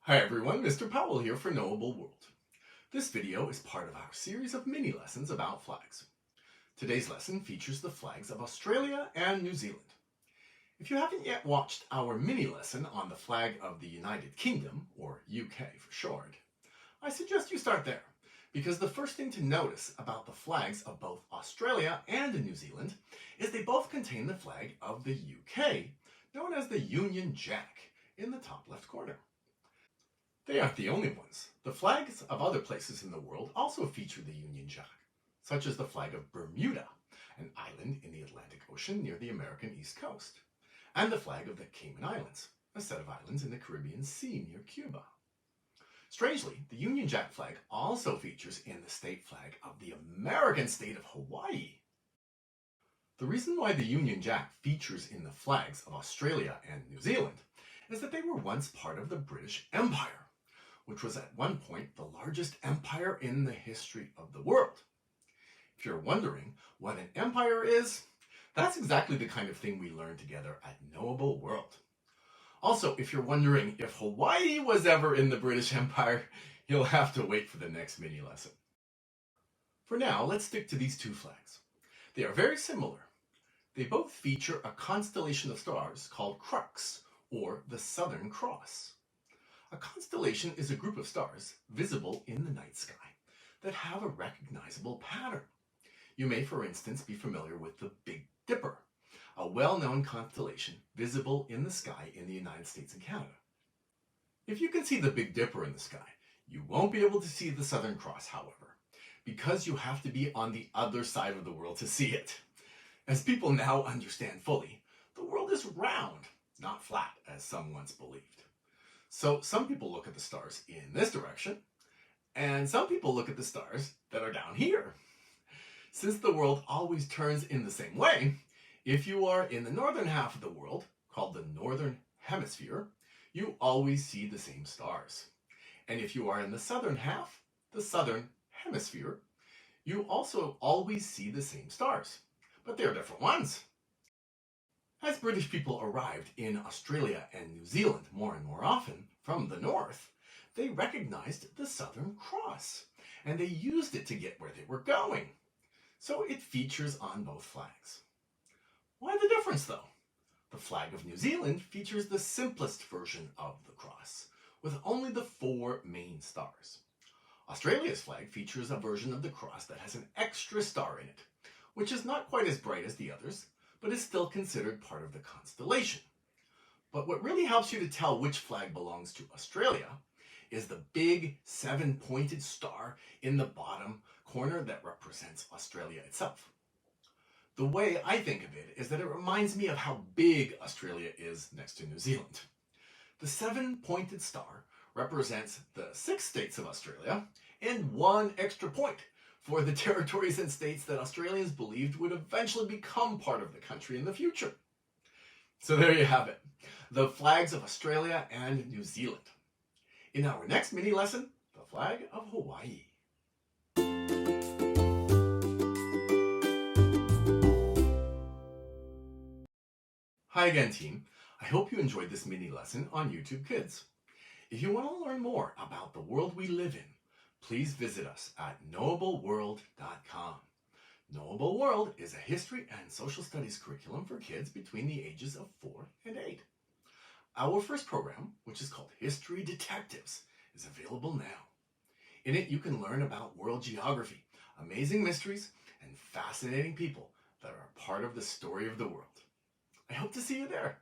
Hi everyone, Mr. Powell here for Knowable World. This video is part of our series of mini lessons about flags. Today's lesson features the flags of Australia and New Zealand. If you haven't yet watched our mini lesson on the flag of the United Kingdom, or UK for short, I suggest you start there, because the first thing to notice about the flags of both Australia and New Zealand is they both contain the flag of the UK, known as the Union Jack, in the top left corner. They aren't the only ones. The flags of other places in the world also feature the Union Jack, such as the flag of Bermuda, an island in the Atlantic Ocean near the American East Coast, and the flag of the Cayman Islands, a set of islands in the Caribbean Sea near Cuba. Strangely, the Union Jack flag also features in the state flag of the American state of Hawaii. The reason why the Union Jack features in the flags of Australia and New Zealand is that they were once part of the British Empire, which was at one point the largest empire in the history of the world. If you're wondering what an empire is, that's exactly the kind of thing we learn together at Knowable World. Also, if you're wondering if Hawaii was ever in the British Empire, you'll have to wait for the next mini lesson. For now, let's stick to these two flags. They are very similar. They both feature a constellation of stars called Crux, or the Southern Cross. A constellation is a group of stars visible in the night sky that have a recognizable pattern. You may, for instance, be familiar with the Big Dipper, a well-known constellation visible in the sky in the United States and Canada. If you can see the Big Dipper in the sky, you won't be able to see the Southern Cross, however, because you have to be on the other side of the world to see it. As people now understand fully, the world is round, not flat, as some once believed. So some people look at the stars in this direction, and some people look at the stars that are down here. Since the world always turns in the same way, if you are in the northern half of the world, called the Northern Hemisphere, you always see the same stars. And if you are in the southern half, the Southern Hemisphere, you also always see the same stars, but they're different ones. As British people arrived in Australia and New Zealand more and more often from the north, they recognized the Southern Cross, and they used it to get where they were going. So it features on both flags. Why the difference, though? The flag of New Zealand features the simplest version of the cross, with only the 4 main stars. Australia's flag features a version of the cross that has an extra star in it, which is not quite as bright as the others, but is still considered part of the constellation. But what really helps you to tell which flag belongs to Australia is the big 7-pointed star in the bottom corner that represents Australia itself. The way I think of it is that it reminds me of how big Australia is next to New Zealand. The 7-pointed star represents the 6 states of Australia and 1 extra point for the territories and states that Australians believed would eventually become part of the country in the future. So there you have it, the flags of Australia and New Zealand. In our next mini lesson, the flag of Hawaii. Hi again, team. I hope you enjoyed this mini lesson on YouTube Kids. If you want to learn more about the world we live in, please visit us at knowableworld.com. Knowable World is a history and social studies curriculum for kids between the ages of 4 and 8. Our first program, which is called History Detectives, is available now. In it, you can learn about world geography, amazing mysteries, and fascinating people that are a part of the story of the world. I hope to see you there.